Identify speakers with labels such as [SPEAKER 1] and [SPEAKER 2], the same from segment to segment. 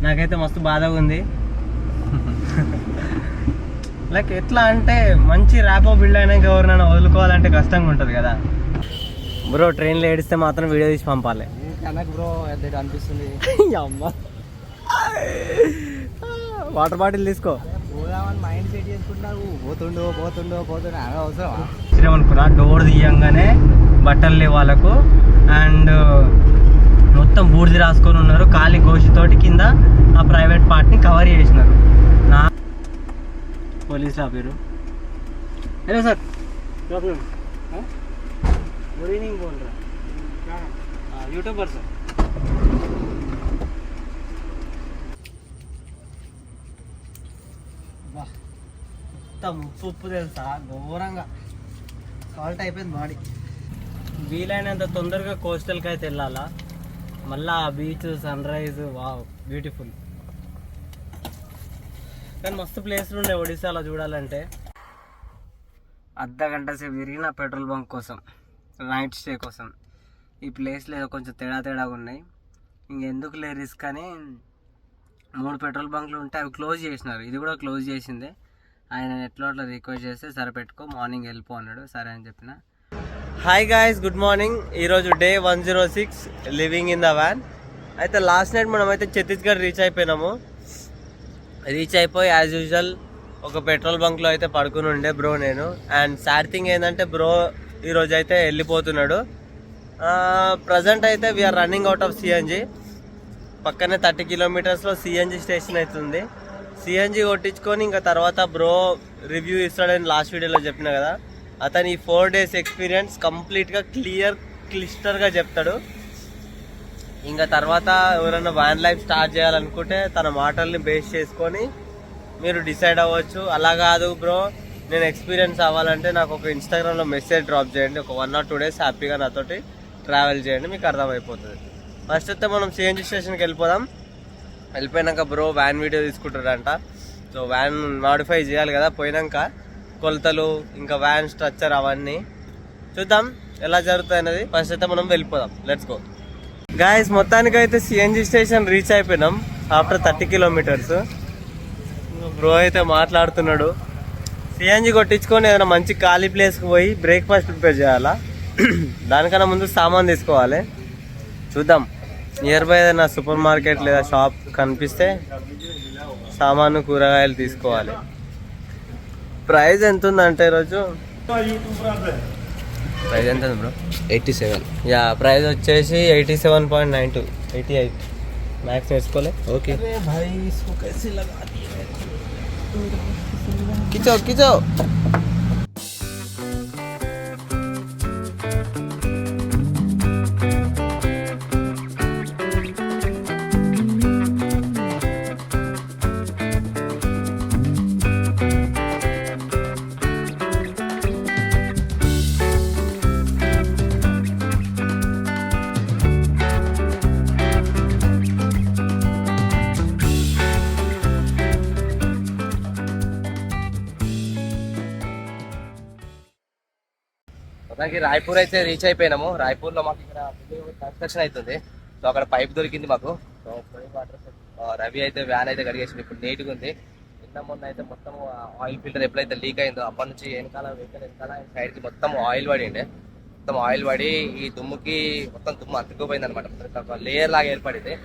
[SPEAKER 1] నాకైతే మస్తు బాధగా ఉంది. లైక్ ఎట్లా అంటే మంచి ర్యాపో బిల్డ్ అయినాక ఎవరినైనా వదులుకోవాలంటే కష్టంగా ఉంటుంది కదా బ్రో. ట్రైన్లో ఏడిస్తే మాత్రం వీడియో తీసి పంపాలి
[SPEAKER 2] బ్రో అనిపిస్తుంది.
[SPEAKER 1] అమ్మ వాటర్ బాటిల్ తీసుకో.
[SPEAKER 2] మైండ్ సెట్ చేసుకుంటున్నావు. పోతుండో అవసరం
[SPEAKER 1] అనుకున్నా. డోర్ తీయంగానే బట్టలు లేవు వాళ్ళకు అండ్ మొత్తం బూడిది రాసుకొని ఉన్నారు. ఖాళీ గోషితోటి కింద ఆ ప్రైవేట్ పార్ట్ని కవర్ చేసినారు. నా పోలీస్ ఆపారు. Hello sir, good evening. బోల్ రా యూట్యూబర్ సార్. మొత్తం ఉప్పు తెలుసా, ఘోరంగా సాల్ట్ అయిపోయింది బాడీ. వీలైనంత తొందరగా కోస్టల్కి అయితే వెళ్ళాలా. మళ్ళా beach, sunrise, wow beautiful. కానీ మస్తు ప్లేస్లు ఉండే ఒడిశాలో చూడాలంటే. అర్ధగంట సేపు తిరిగిన పెట్రోల్ బంక్ కోసం, నైట్ స్టే కోసం. ఈ ప్లేస్లో ఏదో కొంచెం తేడాగా ఉన్నాయి. ఇంకెందుకు లే రిస్క్ అని 3 పెట్రోల్ బంక్లు ఉంటే అవి క్లోజ్ చేసినారు. ఇది కూడా క్లోజ్ చేసిందే. ఆయన ఎట్లా అట్లా రిక్వెస్ట్ చేస్తే సరే పెట్టుకో, మార్నింగ్ వెళ్ళిపో అన్నాడు. సరే అని చెప్పిన. Hi guys, good morning. ఈరోజు day 106 living in the van. అయితే లాస్ట్ నైట్ మనం అయితే ఛత్తీస్గఢ్ రీచ్ అయిపోయినాము. రీచ్ అయిపోయి యాజ్ యూజువల్ ఒక పెట్రోల్ బంక్లో అయితే పడుకుని ఉండే బ్రో నేను. అండ్ సాడ్ థింగ్ ఏంటంటే బ్రో ఈరోజు అయితే వెళ్ళిపోతున్నాడు. ప్రజెంట్ అయితే we're running out of CNG. పక్కనే 30 కిలోమీటర్స్లో సిఎన్జి స్టేషన్ అవుతుంది. సిఎన్జి కొట్టించుకొని ఇంకా తర్వాత బ్రో రివ్యూ ఇస్తాడని లాస్ట్ వీడియోలో చెప్పిన కదా. అతను ఈ 4 days ఎక్స్పీరియన్స్ కంప్లీట్గా క్లిస్టర్గా చెప్తాడు. ఇంకా తర్వాత ఎవరైనా వ్యాన్ లైఫ్ స్టార్ట్ చేయాలనుకుంటే తన మాటల్ని బేస్ చేసుకొని మీరు డిసైడ్ అవ్వచ్చు. అలా కాదు బ్రో, నేను ఎక్స్పీరియన్స్ అవ్వాలంటే నాకు ఒక ఇన్స్టాగ్రామ్లో మెసేజ్ డ్రాప్ చేయండి. ఒక 1 or 2 days హ్యాపీగా నాతోటి ట్రావెల్ చేయండి, మీకు అర్థమైపోతుంది. ఫస్ట్ అయితే మనం సిఎన్జి స్టేషన్కి వెళ్ళిపోదాం. వెళ్ళిపోయినాక బ్రో వ్యాన్ వీడియో తీసుకుంటాడంట. సో వ్యాన్ మాడిఫై చేయాలి కదా. పోయినాక కొలతలు, ఇంకా వ్యాన్ స్ట్రక్చర్ అవన్నీ చూద్దాం ఎలా జరుగుతుంది అనేది. ఫస్ట్ అయితే మనం వెళ్ళిపోదాం. Let's go guys. మొత్తానికి అయితే సిఎన్జి స్టేషన్ రీచ్ అయిపోయినాం ఆఫ్టర్ 30 kilometers. బ్రో అయితే మాట్లాడుతున్నాడు. సిఎన్జి కొట్టించుకొని ఏదైనా మంచి ఖాళీ ప్లేస్కి పోయి బ్రేక్ఫాస్ట్ ప్రిపేర్ చేయాలా. దానికన్నా ముందు సామాన్ తీసుకోవాలి. చూద్దాం నియర్ బై ఏదైనా సూపర్ మార్కెట్ లేదా షాప్ కనిపిస్తే సామాను, కూరగాయలు తీసుకోవాలి. ప్రైస్ ఎంత ఉందంటే ఈరోజు ప్రైస్ ఎంత ఉంది బ్రో?
[SPEAKER 2] 87.
[SPEAKER 1] యా, ప్రైస్ వచ్చేసి 87.92, 88 మ్యాక్స్ వేసుకోలే. ఓకే కిచో
[SPEAKER 2] మొత్తానికి రాయ్పూర్ అయితే రీచ్ అయిపోయినాము. రాయ్పూర్లో మాకు ఇక్కడ కన్స్ట్రక్షన్ అవుతుంది. సో అక్కడ పైప్ దొరికింది మాకు. సో రవి అయితే వ్యాన్ అయితే కడిగేసింది. ఇప్పుడు నీట్గా ఉంది. మొన్న అయితే మొత్తం ఆయిల్ ఫిల్టర్ ఎప్పుడైతే లీక్ అయిందో అప్పటి నుంచి వెనకాల సైడ్కి మొత్తం ఆయిల్ పడిండే. మొత్తం ఆయిల్ పడి ఈ దుమ్ముకి మొత్తం దుమ్ము అతుక్కుపోయింది అనమాట. లేయర్ లాగా ఏర్పడింది.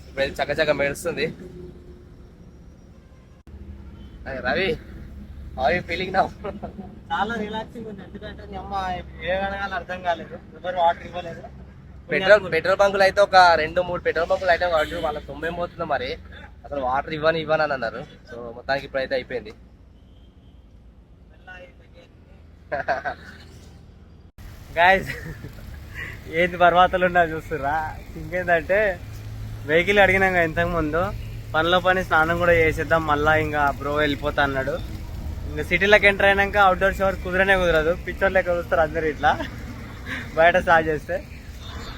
[SPEAKER 2] ఇప్పుడు చక్కచక్క మెరుస్తుంది. Ravi, how you feeling now?
[SPEAKER 1] చాలా రిలాక్సింగ్ ఉంది. ఎందుకంటే అమ్మ ఏమనగాలి అర్థం కాలేదు. ఎవరు వాటర్ ఇవ్వలేదు.
[SPEAKER 2] పెట్రోల్ బంకులు అయితే ఒక 2-3 పెట్రోల్ బంకులు అయితే వాటర్ వాళ్ళ తొమ్మే పోతుందో మరి అసలు వాటర్ ఇవ్వని అన్నారు. సో మొత్తానికి ఇప్పుడైతే అయిపోయింది.
[SPEAKER 1] గాయస్ ఏంది పర్వతాలు ఉన్నా చూస్తుర్రా. ఇంకేంటంటే వెహికల్ అడిగినాక ఇంతకుముందు పనిలో పని స్నానం కూడా చేసేద్దాం మళ్ళీ ఇంకా బ్రో వెళ్ళిపోతా అన్నాడు. ఇంకా సిటీలోకి ఎంటర్ అయినాక అవుట్డోర్ షవర్ కుదరదు. పిక్చర్ లెక్క చూస్తారు అందరు ఇట్లా బయట స్టార్ట్ చేస్తే.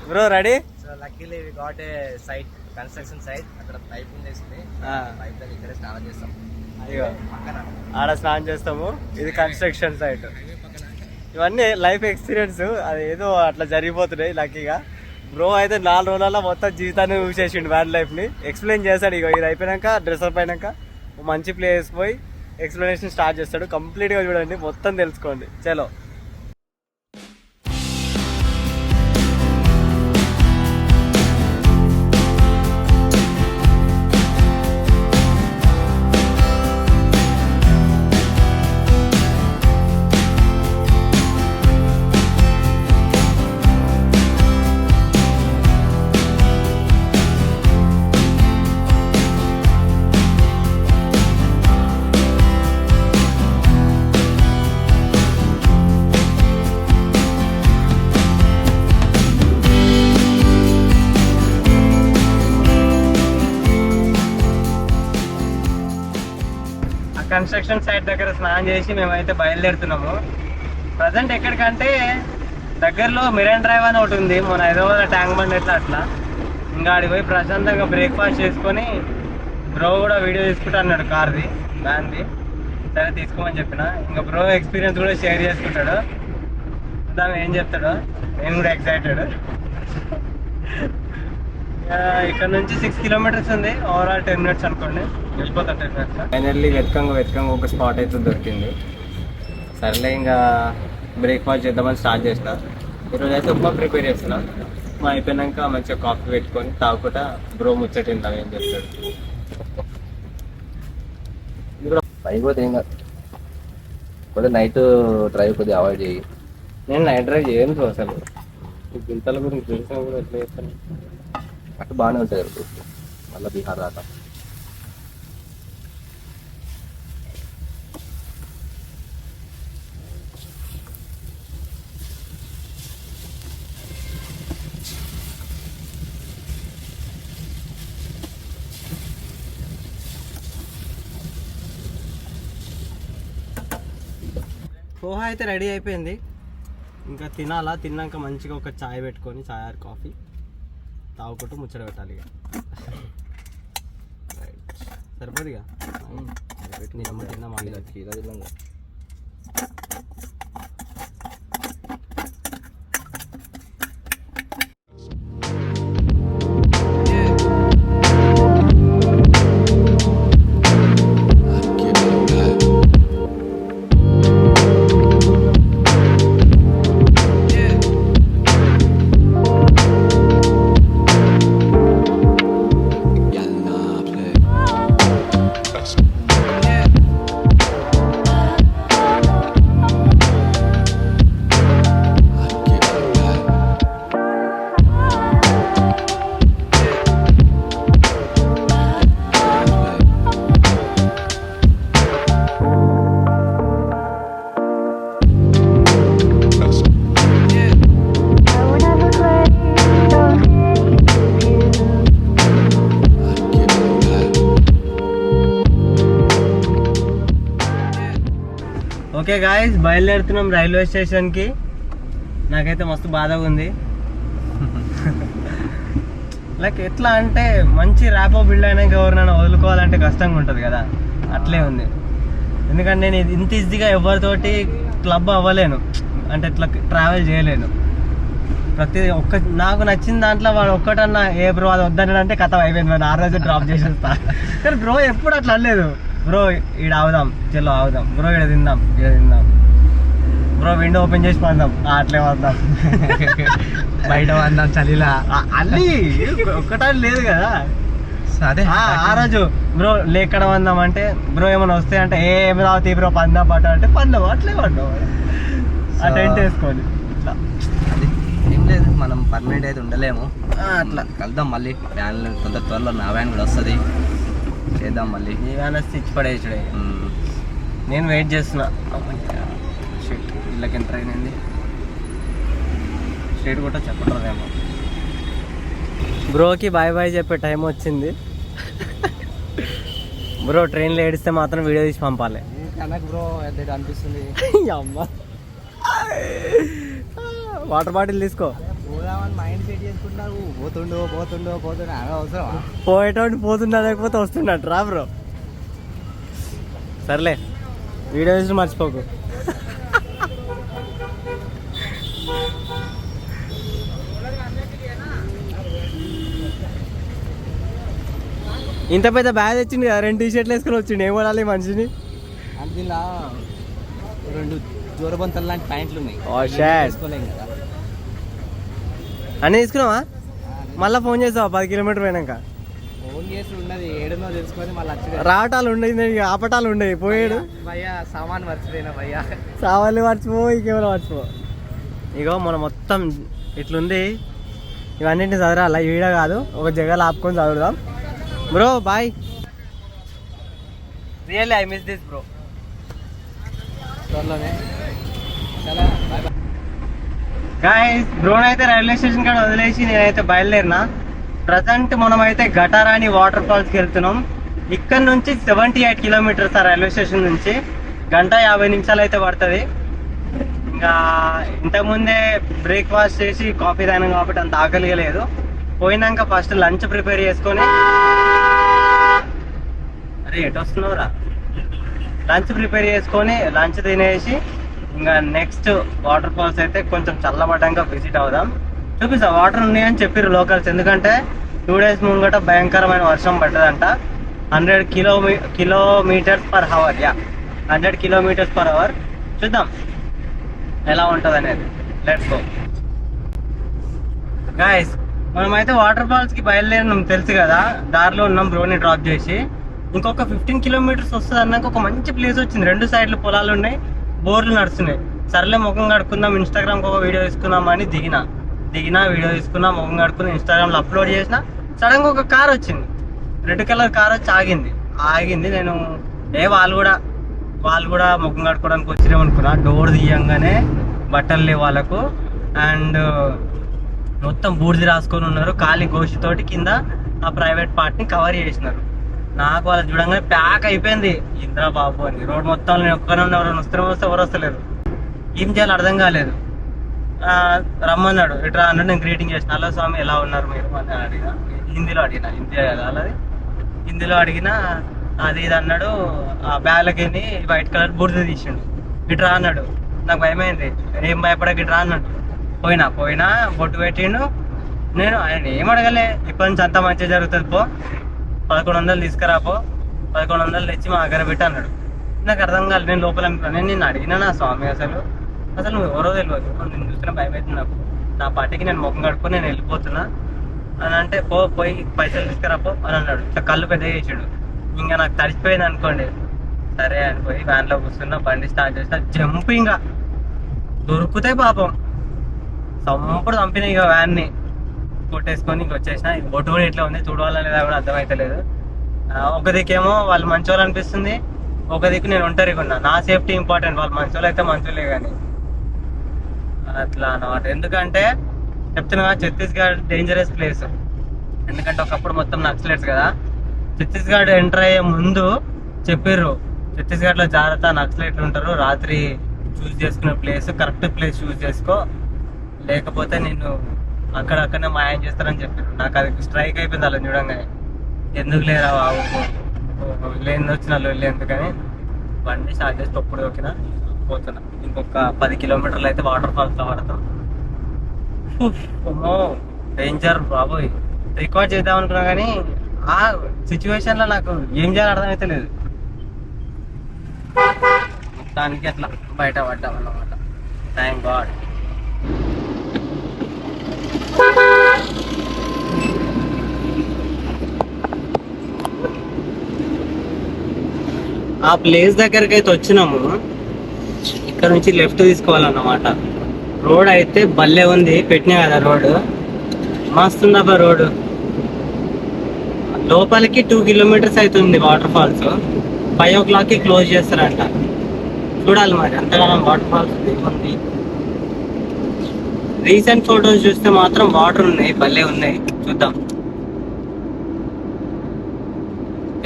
[SPEAKER 1] Bro ready?
[SPEAKER 2] So luckily we got a site, construction site. అక్కడ పైప్ ఉండేసింది. పైప్ దగ్గర ఇక్కడే స్నానం చేస్తాం.
[SPEAKER 1] అయ్యో ఆడ స్నానం చేస్తాము. ఇది కన్స్ట్రక్షన్ సైట్. ఇవన్నీ లైఫ్ ఎక్స్పీరియన్స్. అది ఏదో అట్లా జరిగిపోతున్నాయి లక్కీగా. బ్రో అయితే 4 రోజులలో మొత్తం జీవితాన్ని చూసేసిండు వ్యాన్ లైఫ్ని. ఎక్స్ప్లెయిన్ చేస్తాడు. ఇక ఇది అయిపోయాక డ్రెస్ అప్ అయినాక మంచి ప్లేస్ పోయి ఎక్స్ప్లెనేషన్ స్టార్ట్ చేస్తాడు. కంప్లీట్గా చూడండి, మొత్తం తెలుసుకోండి. చలో కన్స్ట్రక్షన్ సైట్ దగ్గర స్నానం చేసి మేమైతే బయలుదేరుతున్నాము. ప్రజెంట్ ఎక్కడికంటే దగ్గరలో మెరైన్ డ్రైవ్ అని ఒకటి ఉంది, మన హైదరాబాద్ ట్యాంక్ బండ్ ఎట్లా అట్లా. ఇంకా ఆడికి పోయి ప్రశాంతంగా బ్రేక్ఫాస్ట్ చేసుకొని బ్రో కూడా వీడియో తీసుకుంటా అన్నాడు కార్ది వ్యాన్ది. సరే తీసుకోమని చెప్పిన. ఇంకా బ్రో ఎక్స్పీరియన్స్ కూడా షేర్ చేసుకుంటాడు. చూద్దాం ఏం చెప్తాడు. నేను కూడా ఎక్సైటెడ్. ఇక్కడ నుంచి 6 కిలోమీటర్స్ ఉంది. ఓవరాల్ 10 మినిట్స్ అనుకోండి, వెళ్ళిపోతాం 10 మినిట్స్. ఫైనల్లీ వెతకంగా ఒక స్పాట్ అయితే దొరికింది. సర్లే ఇంకా బ్రేక్ఫాస్ట్ చేద్దామని స్టార్ట్ చేసిన. ఈరోజు అయితే ఉప్మా ప్రిపేర్ చేస్తున్నా. ఉప్మా అయిపోయాక మంచిగా కాఫీ పెట్టుకొని తాగుకుంటా బ్రో ముచ్చటింటాం ఏం చెప్తాడు.
[SPEAKER 2] అయిపోతే ఏం కాదు, కొద్దిగా నైట్ డ్రైవ్ కొద్దిగా అవాయిడ్ చేయి.
[SPEAKER 1] నేను నైట్ డ్రైవ్ చేయను బ్రో. అసలు గింతల గురించి తెలిసిన కూడా ఎట్లా చేస్తాను.
[SPEAKER 2] అటు బాగానే ఉంటుంది మళ్ళీ బీహార్ దాకా.
[SPEAKER 1] పోహా అయితే రెడీ అయిపోయింది. ఇంకా తినాలా. తిన్నాక మంచిగా ఒక చాయ్ పెట్టుకొని చాయ్ ఆర్ కాఫీ తాగుకుంటూ ముచ్చట పెట్టాలి. ఇక సరిపోదు. ఇక తినమ్మ తిన్నా మా ఇలా తిన్నాం. ఓకే గాయస్, బయలుదేరుతున్నాం రైల్వే స్టేషన్కి. నాకైతే మస్తు బాధగా ఉంది. లైక్ ఎట్లా అంటే మంచి ర్యాపో బిల్డ్ అయినాక ఎవరినైనా వదులుకోవాలంటే కష్టంగా ఉంటుంది కదా, అట్లే ఉంది. ఎందుకంటే నేను ఇంత ఈజీగా ఎవరితోటి క్లబ్ అవ్వలేను, అంటే ఇట్లా ట్రావెల్ చేయలేను. ప్రతి నాకు నచ్చిన దాంట్లో వాడు ఒక్కటన్నా ఏ బ్రో అది వద్దన్నాడంటే కథ అయిపోయింది, మరి ఆ రోజు డ్రాప్ చేసేస్తా. కానీ బ్రో ఎప్పుడు అట్లా అనలేదు. బ్రో ఈడ ఆవుదాం, చెల్లో ఆవుదాం, బ్రో ఈడ తిందాం బ్రో, విండో ఓపెన్ చేసి పడదాం, అట్లే వద్దాం,
[SPEAKER 2] బయట వద్దాం చలిలా,
[SPEAKER 1] అల్లి ఒక్కటా లేదు కదా.
[SPEAKER 2] అదే
[SPEAKER 1] ఆ రోజు బ్రో లేక్కడ వందాం అంటే బ్రో ఏమైనా వస్తే అంటే ఏమి రావుతాయి బ్రో పందాం పట్ట అంటే పందాం, అట్లే పడ్డాం. ఆ టెంట్ వేసుకోవాలి. ఇట్లా
[SPEAKER 2] ఏం లేదు, మనం పర్మనెంట్ అయితే ఉండలేము.
[SPEAKER 1] అట్లా
[SPEAKER 2] కలుద్దాం మళ్ళీ. వ్యాన్ త్వరలో నా వ్యాన్ కూడా వస్తుంది, చేద్దాం మళ్ళీ.
[SPEAKER 1] ఈ వ్యాన్ వస్తే ఇచ్చి పడేయచ్చుడే. నేను వెయిట్ చేస్తున్నా. వీళ్ళకి ఎంత ట్రైన్ అయింది, స్ట్రేట్ కూడా చెప్పట్లేదేమో. బ్రోకి బాయ్ బాయ్ చెప్పే టైం వచ్చింది. బ్రో ట్రైన్లో ఏడిస్తే మాత్రం వీడియో తీసి పంపాలి.
[SPEAKER 2] బ్రో అనిపిస్తుంది.
[SPEAKER 1] అమ్మ వాటర్ బాటిల్ తీసుకో.
[SPEAKER 2] మైండ్ సెట్ చేసుకుంటున్నావు, పోతుండో పోతుండో పోతుండో అవసరం.
[SPEAKER 1] పోయేటోటి పోతుండా లేకపోతే వస్తున్నట్టు రా బ్రో. సర్లే వీడియో చూసి మర్చిపోకు. ఇంత పెద్ద బ్యాగ్ తెచ్చింది కదా, 2 టీ-షర్ట్లు వేసుకుని వచ్చిండు. ఏం పడాలి మనిషిని?
[SPEAKER 2] అందులో 2 దూరబంతలు లాంటి ప్యాంట్లు ఉన్నాయి. వేసుకోలేం కదా.
[SPEAKER 1] అన్నీ తీసుకున్నావా? మళ్ళీ ఫోన్ చేసావా 10 కిలోమీటర్ పోయినాక?
[SPEAKER 2] ఫోన్ చేసి ఉన్నది ఏడునో తెలుసుకొని మళ్ళీ వచ్చి
[SPEAKER 1] రావటాలు ఉండేది, ఆపటాలు ఉండేవి. పోయాడు
[SPEAKER 2] భయ్యా, సామాన్ మర్చిపోయినా భయ్యా.
[SPEAKER 1] సామాన్లు మర్చిపో, ఇంకేమైనా మర్చిపో. ఇగో మనం మొత్తం ఇట్లుంది. ఇవన్నింటిని చదరాలా, ఈ వీడియో కాదు, ఒక జగలు ఆపుకొని చదువుదాం. Bro bye. Really I miss this bro.
[SPEAKER 2] త్వరలోనే చాలా బాయ్ బాయ్.
[SPEAKER 1] గాయ్స్, డ్రోన్ అయితే రైల్వే స్టేషన్ కాడ వదిలేసి నేనైతే బయలుదేరినా. ప్రజెంట్ మనమైతే ఘటారాణి వాటర్ ఫాల్స్కి వెళ్తున్నాం. ఇక్కడ నుంచి 78 కిలోమీటర్స్ ఆ రైల్వే స్టేషన్ నుంచి. 1:50 నిమిషాలు అయితే పడుతుంది. ఇంకా ఇంతకుముందే బ్రేక్ఫాస్ట్ చేసి కాఫీ తాగినాం కాబట్టి అంత ఆకలిగా లేదు. పోయినాక ఫస్ట్ లంచ్ ప్రిపేర్ చేసుకొని, అరే ఎటు వస్తున్నావురా, లంచ్ ప్రిపేర్ చేసుకొని లంచ్ తినేసి ఇంకా నెక్స్ట్ వాటర్ ఫాల్స్ అయితే కొంచెం చల్లబడ్డాక విజిట్ అవుదాం. చూపిస్తా, వాటర్ ఉన్నాయని చెప్పారు లోకల్స్. ఎందుకంటే 2 days ముంగట భయంకరమైన వర్షం పడ్డదంట. 100 kilometres per hour. 100 kilometres per hour. చూద్దాం ఎలా ఉంటుంది అనేది. Let's go guys. మనమైతే వాటర్ ఫాల్స్కి బయలుదేరినాం, తెలుసు కదా. దారిలో ఉన్నాం బ్రోని డ్రాప్ చేసి. ఇంకొక 15 కిలోమీటర్స్ వస్తుంది అన్నాక ఒక మంచి ప్లేస్ వచ్చింది. 2 సైడ్లు పొలాలు ఉన్నాయి, బోర్లు నడుస్తున్నాయి. సర్లే ముఖం కడుక్కుందాం, ఇన్స్టాగ్రామ్కి ఒక వీడియో తీసుకుందాం అని దిగిన వీడియో తీసుకున్నా, ముఖం కడుక్కుని ఇన్స్టాగ్రామ్లో అప్లోడ్ చేసిన. సడన్గా ఒక కార్ వచ్చింది, రెడ్ కలర్ కార్ వచ్చి ఆగింది. నేను వాళ్ళు కూడా ముఖం కట్టుకోవడానికి వచ్చినామనుకున్నా. డోర్ తీయంగానే బట్టలు లేవు వాళ్ళకు, అండ్ మొత్తం బూడిది రాసుకొని ఉన్నారు. ఖాళీ గోషితోటి కింద ఆ ప్రైవేట్ పార్ట్ని కవర్ చేసినారు. నాకు వాళ్ళు చూడంగానే ప్యాక్ అయిపోయింది. ఇంద్రా బాబు అని రోడ్ మొత్తం నేను ఒక్కనే ఉన్న, ఎవరు వస్తలేరు. ఏం చేయాలో అర్థం కాలేదు. రమ్మన్నాడు, ఇట్లా అన్నాడు. నేను గ్రీటింగ్ చేసిన, హలో స్వామి ఎలా ఉన్నారు మీరు అని అడిగిన. హిందీలో అడిగిన అది ఇది అన్నాడు. ఆ బ్యాగ్లకి వైట్ కలర్ బూడిద తీసిండు. ఇట్రా అన్నాడు. నాకు భయమైంది. ఏం భయపడక ఇట్రా అన్నాడు. పోయినా బొట్టు పెట్టిండు. నేను ఆయన ఏం అడగలే, ఇప్పటి నుంచి అంతా మంచిగా జరుగుతుంది, పో 1100 తీసుకురాపో, 1100 తెచ్చి మా దగ్గర పెట్టి అన్నాడు. నాకు అర్థం కాలేదు. నేను లోపల నిన్ను అడిగినా నా స్వామి అసలు నువ్వు ఎవరో తెలియదు, నేను చూస్తున్నా భయం అవుతుంది నాకు. నా పార్టీకి నేను ముఖం కడుక్కొని నేను వెళ్ళిపోతున్నా అని అంటే, పోయి పైసలు తీసుకురాపో అని అన్నాడు. ఇట్లా కళ్ళు పెద్ద చేసాడు. ఇంకా నాకు తడిచిపోయింది అనుకోండి. సరే అని పోయి వ్యాన్లో కూర్చున్నా, బండి స్టార్ట్ చేసిన. జంప్ ఇంకా దొరుకుతాయి పాపం. సంపుడు చంపిన ఇక వ్యాన్ని కొట్టేసుకొని ఇంక వచ్చేసిన. బొట్టు కూడా ఇట్లా ఉంది, చూడవాలా లేదా కూడా అర్థమైతలేదు. ఒక దిక్కేమో వాళ్ళు మంచోళ్ళు అనిపిస్తుంది, ఒక దిక్కు నేను ఒంటరిగా ఉన్నా. నా సేఫ్టీ ఇంపార్టెంట్, వాళ్ళు మంచోళ్ళు అయితే మంచోళ్ళే కానీ అట్లా అన్నమాట. ఎందుకంటే చెప్తున్నా, ఛత్తీస్గఢ్ డేంజరస్ ప్లేస్. ఎందుకంటే ఒకప్పుడు మొత్తం నక్సలైట్స్ కదా. ఛత్తీస్గఢ్ ఎంటర్ అయ్యే ముందు చెప్పారు, ఛత్తీస్గఢ్లో జాగ్రత్త, నక్సలైట్లు ఉంటారు, రాత్రి చూస్ చేసుకునే ప్లేస్ కరెక్ట్ ప్లేస్ చూస్ చేసుకో, లేకపోతే నిన్ను అక్కడనే మాయం చేస్తారని చెప్పారు. నాకు అది స్ట్రైక్ అయిపోయింది అలా చూడంగానే. ఎందుకు లేరా లేని వచ్చిన వెళ్ళి ఎందుకని బండి స్టార్ట్ చేసి తొప్పుడు దొక్కిన పోతున్నా. ఇంకొక 10 కిలోమీటర్లు అయితే వాటర్ ఫాల్స్లో పడతాం. డేంజర్ బాబోయ్. రికార్డ్ చేద్దాం అనుకున్నా కానీ ఆ సిచ్యువేషన్లో నాకు ఏం చేయాలో అర్థమైతే లేదు. దానికి అట్లా బయట పడ్డాం అన్నమాట. Thank God. ఆ ప్లేస్ దగ్గరికి అయితే వచ్చినాము. ఇక్కడ నుంచి లెఫ్ట్ తీసుకోవాలన్నమాట. రోడ్ అయితే భలే ఉంది, పెట్టినా కదా రోడ్ మస్తుందబ్బా. రోడ్ లోపలికి 2 కిలోమీటర్స్ అవుతుంది వాటర్ ఫాల్స్. 5 o'clockకి క్లోజ్ చేస్తారంట. చూడాలి మరి అంతగానం వాటర్ ఫాల్స్ ఉంది. రీసెంట్ ఫొటోస్ చూస్తే మాత్రం వాటర్ ఉన్నాయి, భలే ఉన్నాయి. చూద్దాం.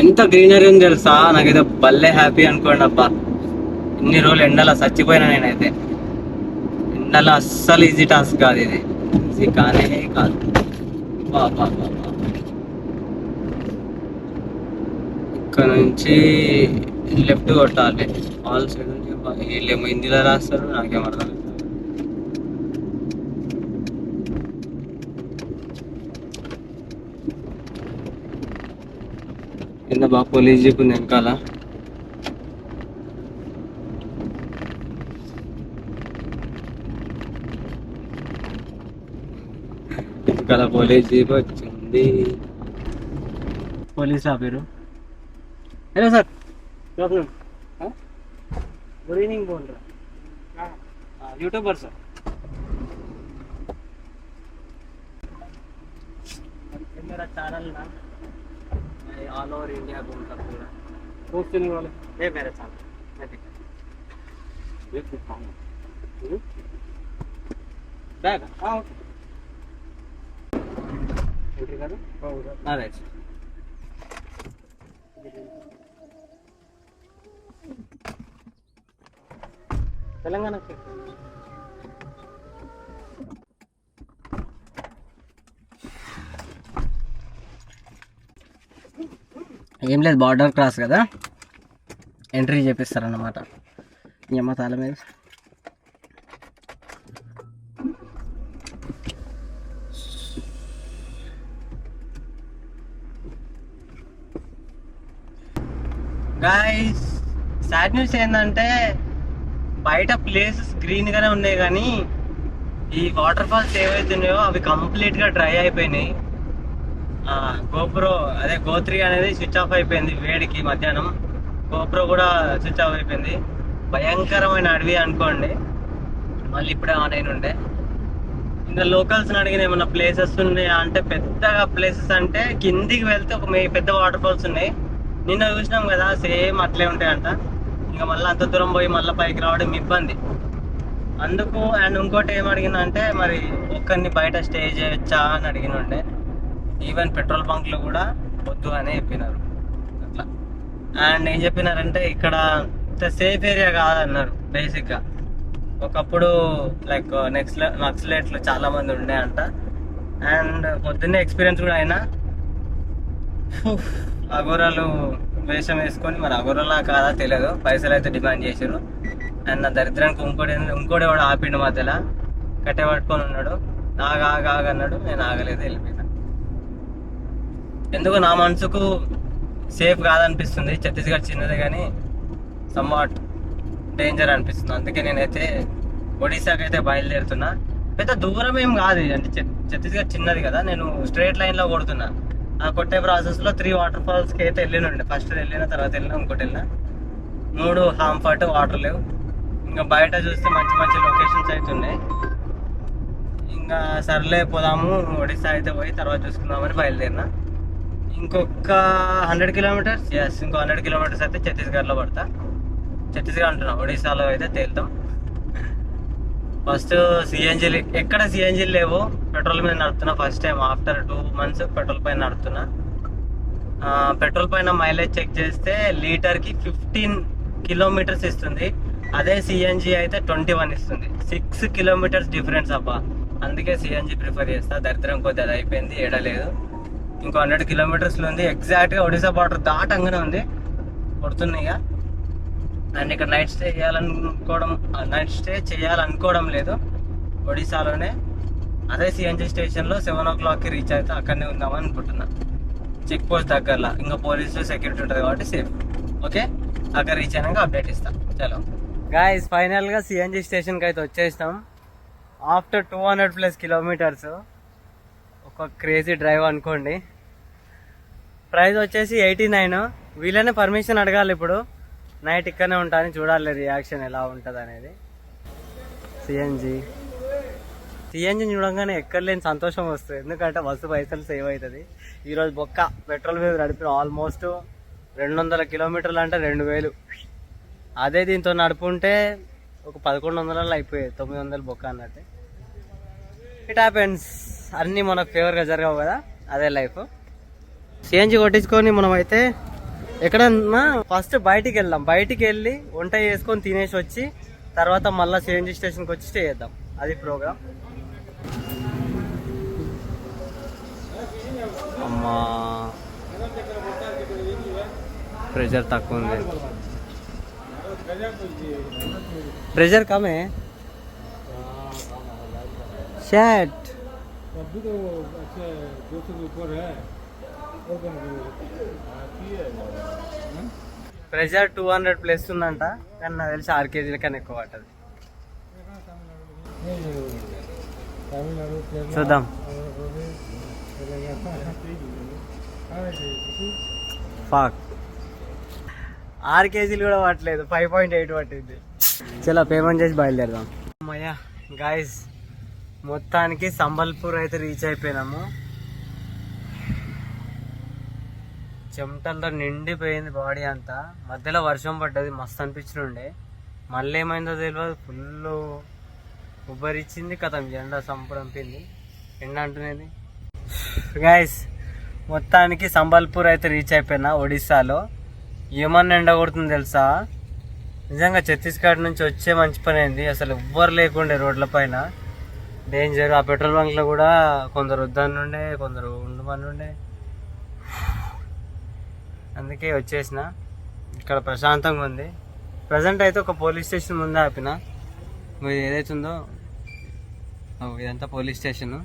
[SPEAKER 1] ఎంత గ్రీనరీ ఉంది తెలుసా, నాకైతే భలే హ్యాపీ అనుకోండి అబ్బా. ఇన్ని రోజులు ఎండలో చచ్చిపోయినా నేనైతే. ఎండలో అస్సలు ఈజీ టాస్క్ కాదు ఇది, ఈజీ కానే కాదు. ఇక్కడ నుంచి లెఫ్ట్ కొట్టాలి. ఆల్ సైడ్ నుంచి వీళ్ళేమో హిందీలో రాస్తారు, నాకేం అర్థం లేదు. కింద బాగా పోలీస్ జీప్ ఉంది వెనకాల. వెనకాల పోలీస్ జీప్ వచ్చింది. పోలీస్ ఆపారు. హలో సార్, गुड इवनिंग बोल रहा यूट्यूबर सर. मेरा चैनल ना ऑल ओवर इंडिया घूमता पूरा. पोस्ट नहीं वाले ये मेरा चैनल बैग. हाँ ओके एंट्री करो. हाँ राइट. తెలంగాణ ఏం లేదు, బార్డర్ క్రాస్ కదా, ఎంట్రీ చేపిస్తారన్నమాట. ఈ అమ్మ తాళం మీద గాయ్స్. సాడ్ న్యూస్ ఏంటంటే బయట ప్లేసెస్ గ్రీన్గానే ఉన్నాయి కానీ ఈ వాటర్ ఫాల్స్ ఏవైతున్నాయో అవి కంప్లీట్గా డ్రై అయిపోయినాయి. గోప్రో అదే గో3 అనేది స్విచ్ ఆఫ్ అయిపోయింది వేడికి. మధ్యాహ్నం గోప్రో కూడా స్విచ్ ఆఫ్ అయిపోయింది. భయంకరమైన అడవి అనుకోండి. మళ్ళీ ఇప్పుడే ఆన్ అయిన ఉండే. ఇంకా లోకల్స్ని అడిగిన ఏమన్నా ప్లేసెస్ ఉన్నాయా అంటే పెద్దగా ప్లేసెస్ అంటే కిందికి వెళ్తే ఒక పెద్ద వాటర్ ఫాల్స్ ఉన్నాయి. నిన్న చూసినాం కదా, సేమ్ అట్లే ఉంటాయంట. ఇంకా మళ్ళీ అంత దూరం పోయి మళ్ళీ పైకి రావడం ఇబ్బంది అందుకు. అండ్ ఇంకోటి ఏం అడిగిందంటే మరి ఒక్కరిని బయట స్టే చేయొచ్చా అని అడిగిన ఉండే. ఈవెన్ పెట్రోల్ బంక్లు కూడా వద్దు అని చెప్పినారు అట్లా. అండ్ ఏం చెప్పినారంటే ఇక్కడ సేఫ్ ఏరియా కాదన్నారు బేసిక్గా. ఒకప్పుడు లైక్ నక్సలైట్లు చాలా మంది ఉండే అంట. అండ్ పొద్దున్నే ఎక్స్పీరియన్స్ కూడా అయినా అఘోరాలు వేషం వేసుకొని, మరి అఘోరలా కాదా తెలియదు, పైసలు అయితే డిమాండ్ చేసారు. అండ్ నా దరిద్రానికి ఇంకోటి కూడా ఆపిండు మధ్యలో, కట్టె పట్టుకొని ఉన్నాడు. ఆగన్నాడు, నేను ఆగలేదు, వెళ్ళిపోయినా. ఎందుకు నా మనసుకు సేఫ్ కాదనిపిస్తుంది. ఛత్తీస్గఢ్ చిన్నది కానీ సమ్వాట్ డేంజర్ అనిపిస్తుంది. అందుకే నేనైతే ఒడిశాకి అయితే బయలుదేరుతున్నా. పెద్ద దూరం ఏం కాదు, అంటే ఛత్తీస్గఢ్ చిన్నది కదా. నేను స్ట్రైట్ లైన్లో కొడుతున్నా. ఆ కొట్టే ప్రాసెస్లో 3 వాటర్ ఫాల్స్కి అయితే వెళ్ళినండి. ఫస్ట్ వెళ్ళిన, తర్వాత వెళ్ళినా, ఇంకోటి వెళ్ళినా. 3 హాంఫర్ట్ వాటర్ లేవు. ఇంకా బయట చూస్తే మంచి మంచి లొకేషన్స్ అయితే ఉన్నాయి. ఇంకా సర్లే పోదాము ఒడిశా అయితే పోయి తర్వాత చూసుకుందామని బయలుదేరినా. ఇంకొక 100 కిలోమీటర్స్, ఇంకో 100 కిలోమీటర్స్ అయితే ఛత్తీస్గఢ్లో పడతా. ఛత్తీస్గఢ్ అంటున్నా, ఒడిశాలో అయితే తేలుతాం. ఫస్ట్ సిఎన్జీలు, ఎక్కడ సిఎన్జీలు లేవు, పెట్రోల్ మీద నడుపుతున్నా. First time after 2 months petrol పైన నడుపుతున్నా. పెట్రోల్ పైన మైలేజ్ చెక్ చేస్తే లీటర్కి 15 కిలోమీటర్స్ ఇస్తుంది. అదే సిఎన్జీ అయితే 21 ఇస్తుంది. 6 కిలోమీటర్స్ డిఫరెన్స్ అబ్బా. అందుకే సిఎన్జీ ప్రిఫర్ చేస్తా. దరిద్రం కొద్ది అది అయిపోయింది, ఏడలేదు. ఇంకో 100 కిలోమీటర్స్లో ఉంది. ఎగ్జాక్ట్గా ఒడిశా బార్డర్ దాటంగానే ఉంది, కొడుతున్నాయిగా. అండ్ ఇక్కడ నైట్ స్టే చేయాలనుకోవడం లేదు. ఒడిశాలోనే అదే సిఎన్జీ స్టేషన్లో 7 o'clockకి రీచ్ అయితే అక్కడనే ఉందామని అనుకుంటున్నా. చెక్ పోస్ట్ దగ్గరలో ఇంకా పోలీసులు సెక్యూరిటీ ఉంటుంది కాబట్టి సేఫ్. ఓకే, అక్కడ రీచ్ అయినాక అప్డేట్ ఇస్తాం. చలో గాయ్స్, ఫైనల్గా సిఎన్జీ స్టేషన్కి అయితే వచ్చేసినాం. After 200+ kilometres. ఒక క్రేజీ డ్రైవ్ అనుకోండి. ప్రైస్ వచ్చేసి 89. వీళ్ళనే పర్మిషన్ అడగాలి ఇప్పుడు. నైట్ ఇక్కడనే ఉంటాను, చూడాలి రియాక్షన్ ఎలా ఉంటుంది అనేది. సిఎన్జీ చూడంగానే ఎక్కర్లేని సంతోషం వస్తుంది. ఎందుకంటే బస్సు పైసలు సేవ్ అవుతుంది. ఈరోజు బొక్క పెట్రోల్ మీద నడిపిన ఆల్మోస్ట్ 200 కిలోమీటర్లు అంటే 2000. అదే దీంతో నడుపుంటే ఒక 1100 అయిపోయాయి. 900 బొక్క అన్నట్టు. It happens. అన్నీ మనకు ఫేవర్గా జరగవు కదా, అదే లైఫ్. సిఎన్జీ కొట్టించుకొని మనం అయితే ఎక్కడన్నా ఫస్ట్ బయటికి వెళ్దాం. బయటికి వెళ్ళి వంట చేసుకొని తినేసి వచ్చి తర్వాత మళ్ళీ సిఎన్జీ స్టేషన్కి వచ్చి స్టే చేద్దాం. అది ప్రోగ్రామ్. అమ్మా, ప్రెషర్ తక్కువ ఉంది. प्रेशर कम है शर्ट
[SPEAKER 3] अभी तो अच्छा 200 के ऊपर है।
[SPEAKER 1] ప్రెషర్ 200 ప్లస్ ఉందంట, కానీ నాకు తెలిసి 6 కేజీల కన్నా ఎక్కువ పట్టదు. చూద్దాం. ఫాక్ 6 కేజీలు కూడా పట్టలేదు, 5.8 పట్టింది. చలో పేమెంట్ చేసి బయలుదేరదాం. అమ్మయ్యా గాయస్, మొత్తానికి సంబల్పూర్ అయితే రీచ్ అయిపోయినాము. చెమటలతో నిండిపోయింది బాడీ అంతా. మధ్యలో వర్షం పడ్డది, మస్తు అనిపించిండే. మళ్ళీ ఏమైందో తెలియదు, ఫుల్ ఉబ్బరిచ్చింది. కథం ఎండ సంపడంపింది, ఎండ అంటున్నది. గాయస్ మొత్తానికి సంబల్పూర్ అయితే రీచ్ అయిపోయినా, ఒడిస్సాలో. ఏమన్నా ఎండ కొడుతుంది తెలుసా, నిజంగా ఛత్తీస్గఢ్ నుంచి వచ్చే మంచి పని అయింది. అసలు ఎవ్వరు లేకుండే రోడ్ల పైన, డేంజర్. ఆ పెట్రోల్ బంక్లో కూడా కొందరు వద్దనుండే, కొందరు ఉండమనుండే. అందుకే వచ్చేసిన. ఇక్కడ ప్రశాంతంగా ఉంది. ప్రజెంట్ అయితే ఒక పోలీస్ స్టేషన్ ముందే ఆపిన. ఇది ఏదైతుందో ఇదంతా పోలీస్ స్టేషను,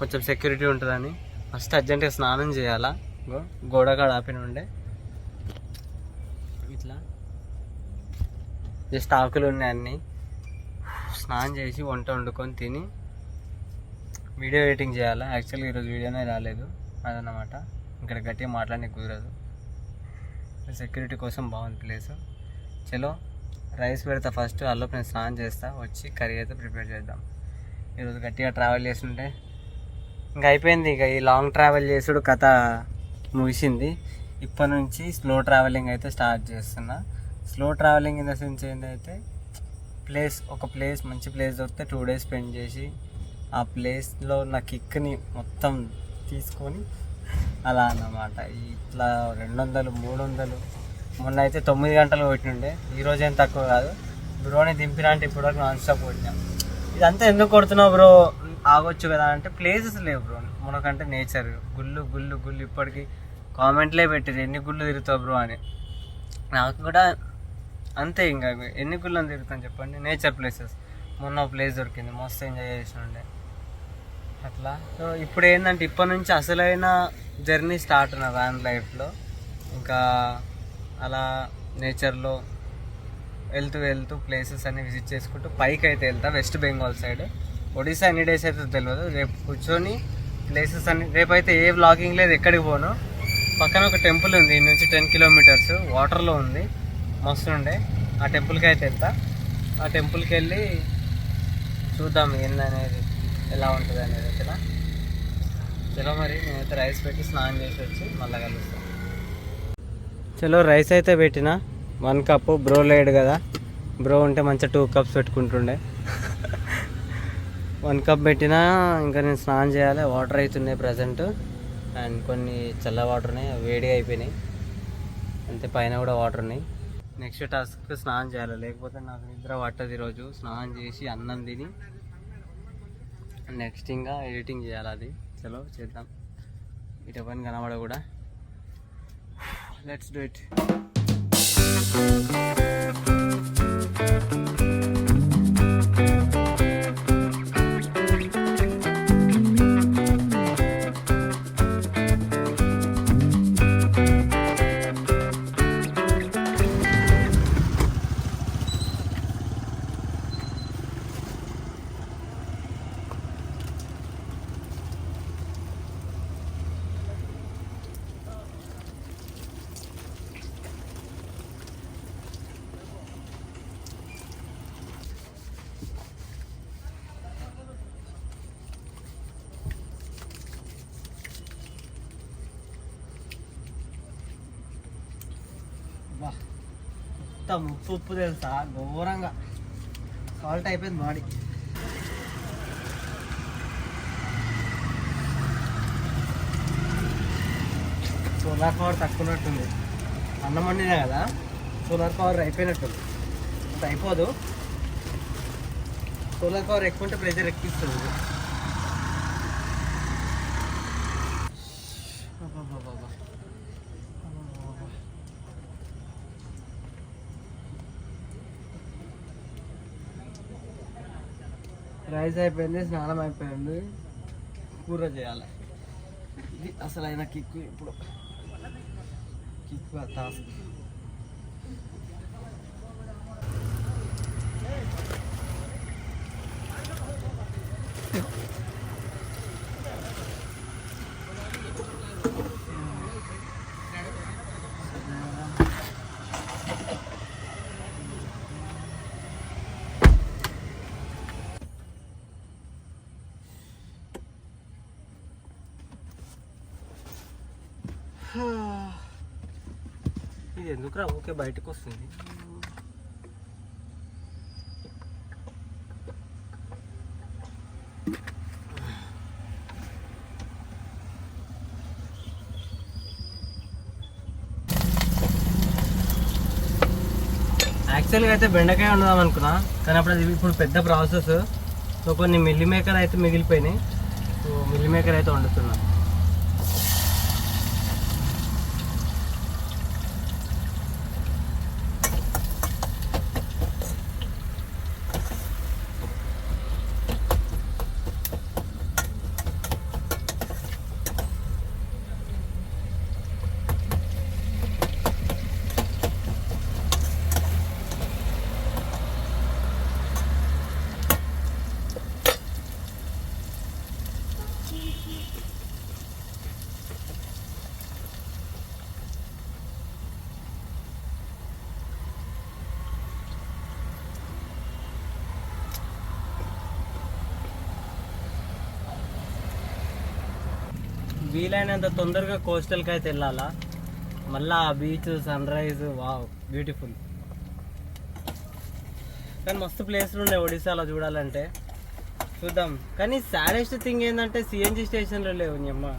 [SPEAKER 1] కొంచెం సెక్యూరిటీ ఉంటుందని. ఫస్ట్ అర్జెంటుగా స్నానం చేయాలా, గోడకాడ ఆపిన ఉండే. ఇట్లా జస్ట్ ఆకులు ఉన్నాయి అన్నీ. స్నానం చేసి వంట వండుకొని తిని వీడియో ఎడిటింగ్ చేయాలా. యాక్చువల్గా ఈరోజు వీడియోనే రాలేదు, అదన్నమాట. ఇక్కడ గట్టిగా మాట్లాడడానికి కుదరదు. సెక్యూరిటీ కోసం బాగుంది ప్లేస్. చలో రైస్ పెడతా ఫస్ట్, అల్లోపు నేను స్నానం చేస్తా, వచ్చి కర్రీ అయితే ప్రిపేర్ చేద్దాం. ఈరోజు గట్టిగా ట్రావెల్ చేస్తుంటే ఇంకా అయిపోయింది. ఇక ఈ లాంగ్ ట్రావెల్ చేసుడు కథ ముగిసింది. ఇప్పటి నుంచి స్లో ట్రావెలింగ్ అయితే స్టార్ట్ చేస్తున్నా. Slow travelling in the sense ఏంటంటే, ఒక ప్లేస్ మంచి ప్లేస్ దొరికితే 2 days స్పెండ్ చేసి ఆ ప్లేస్లో నా కిక్ని మొత్తం తీసుకొని అలా అన్నమాట. ఇట్లా 200, 300, మొన్న అయితే 9 గంటలు కొట్టిండే. ఈరోజు ఏం తక్కువ కాదు. బ్రోని దింపినా అంటే ఇప్పటివరకు నాన్ స్టాప్ కొట్టినా. ఇదంతా ఎందుకు కొడుతున్నావు బ్రో, ఆగొచ్చు కదా అంటే, ప్లేసెస్ లేవు బ్రో మనకంటే. నేచర్ గుళ్ళు గుళ్ళు గుళ్ళు, ఇప్పటికీ కామెంట్లే పెట్టారు ఎన్ని గుళ్ళు తిరుగుతావు బ్రో అని. నాకు కూడా అంతే, ఇంకా ఎన్ని గుళ్ళని తిరుగుతాను చెప్పండి. Nature places. మొన్న ప్లేస్ దొరికింది, మస్తు ఎంజాయ్ చేసినండే అట్లా. సో ఇప్పుడు ఏంటంటే, ఇప్పటి నుంచి అసలైన జర్నీ స్టార్ట్ నా వ్యాన్ లైఫ్లో. ఇంకా అలా నేచర్లో వెళ్తూ ప్లేసెస్ అన్ని విజిట్ చేసుకుంటూ పైకి అయితే వెళ్తా, వెస్ట్ బెంగాల్ సైడ్. ఒడిస్సా ఎన్ని డేస్ అయితే తెలియదు. రేపు కూర్చొని ప్లేసెస్ అన్ని, రేపైతే ఏ వ్లాగింగ్ లేదు, ఎక్కడికి పోను. పక్కన ఒక టెంపుల్ ఉంది, ఈ నుంచి 10 kilometers, వాటర్లో ఉంది, మస్తు ఉండే. ఆ టెంపుల్కి అయితే వెళ్తా. ఆ టెంపుల్కి వెళ్ళి చూద్దాం ఏందనేది, ఎలా ఉంటుంది అనేది. ఓకేనా, చలో మరి నేనైతే రైస్ పెట్టి స్నానం చేసి వచ్చి మళ్ళీ కలుస్తాను. చలో రైస్ అయితే పెట్టిన 1 cup. బ్రో లేడు కదా, బ్రో ఉంటే మంచిగా 2 cups పెట్టుకుంటుండే. 1 cup పెట్టినా. ఇంకా నేను స్నానం చేయాలి. వాటర్ అవుతున్నాయి ప్రజెంట్, అండ్ కొన్ని చల్ల వాటర్ ఉన్నాయి, వేడిగా అయిపోయినాయి. అంతే, పైన కూడా వాటర్ ఉన్నాయి. నెక్స్ట్ టాస్క్ స్నానం చేయాలి, లేకపోతే నాకు నిద్ర పట్టదు. ఈరోజు స్నానం చేసి అన్నం తిని నెక్స్ట్ ఇంకా ఎడిటింగ్ చేయాలి. అది చలో చేద్దాం. ఇటు పని కనబడ కూడా, లెట్స్ డూ ఇట్. మొత్తం ఉప్పు తెలుసా, ఘోరంగా సాల్ట్ అయిపోయింది బాడీ. Solar power తక్కువనట్టుంది. అన్నం వండినా కదా, సోలార్ పవర్ అయిపోయినట్టుంది. అంత అయిపోదు, సోలార్ పవర్ ఎక్కువ ఉంటే ప్రెజర్ ఎక్కిస్తుంది. రైస్ అయిపోయింది, స్నానం అయిపోయింది, కూర చేయాలి. ఇది అసలైన కిక్ ఇప్పుడు కిక్ టాస్క్. ఇది ఎందుకురా ఓకే బయటకు వస్తుంది. యాక్చువల్గా అయితే బెండకాయ వండుదాం అనుకున్నా, కానీ అప్పుడు అది ఇప్పుడు పెద్ద ప్రాసెస్. సో కొన్ని మిల్లీ మేకర్ అయితే మిగిలిపోయినాయి. సో మిల్లీ మేకర్ అయితే వండుతున్నా. వీలైనంత తొందరగా కోస్టల్కి అయితే వెళ్ళాలా. మళ్ళా ఆ beach sunrise wow beautiful. కానీ మస్తు ప్లేస్లు ఉన్నాయి ఒడిశాలో చూడాలంటే, చూద్దాం. కానీ సాడెస్ట్ థింగ్ ఏంటంటే సిఎన్జి స్టేషన్లో లేవు. నీ అమ్మ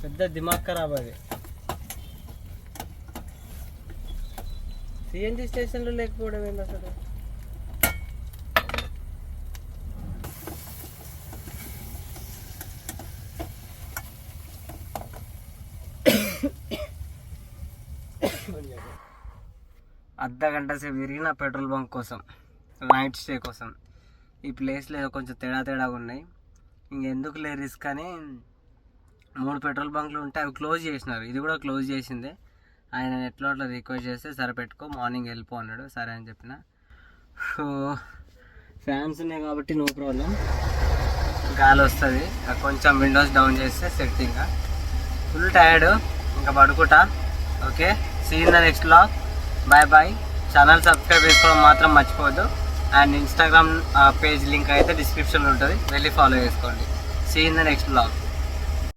[SPEAKER 1] పెద్ద దిమాగ్ ఖరాబ్ అది. సిఎన్జి స్టేషన్లో లేకపోవడం ఏంది అసలు. అర్ధగంట సేపు తిరిగిన పెట్రోల్ బంక్ కోసం, నైట్ స్టే కోసం. ఈ ప్లేస్లో కొంచెం తేడాగా ఉన్నాయి. ఇంకెందుకు లే రిస్క్ అని 3 పెట్రోల్ బంక్లు ఉంటే అవి క్లోజ్ చేసినారు. ఇది కూడా క్లోజ్ చేసిందే. ఆయన ఎట్లా అట్లా రిక్వెస్ట్ చేస్తే సరే పెట్టుకో మార్నింగ్ వెళ్ళిపో అన్నాడు. సరే అని చెప్పిన. సో ఫ్యాన్స్ ఉన్నాయి కాబట్టి నో ప్రాబ్లం, గాలి వస్తుంది. కొంచెం విండోస్ డౌన్ చేస్తే సెట్. ఇంకా ఫుల్ టైర్డ్, ఇంకా పడుకుంటా. Okay, see in the next vlog. Bye bye. Channel subscribe చేసుకోవడం మాత్రం మర్చిపోవద్దు. అండ్ ఇన్స్టాగ్రామ్ పేజ్ లింక్ అయితే డిస్క్రిప్షన్లో ఉంటుంది, వెళ్ళి ఫాలో చేసుకోండి. See in the next vlog.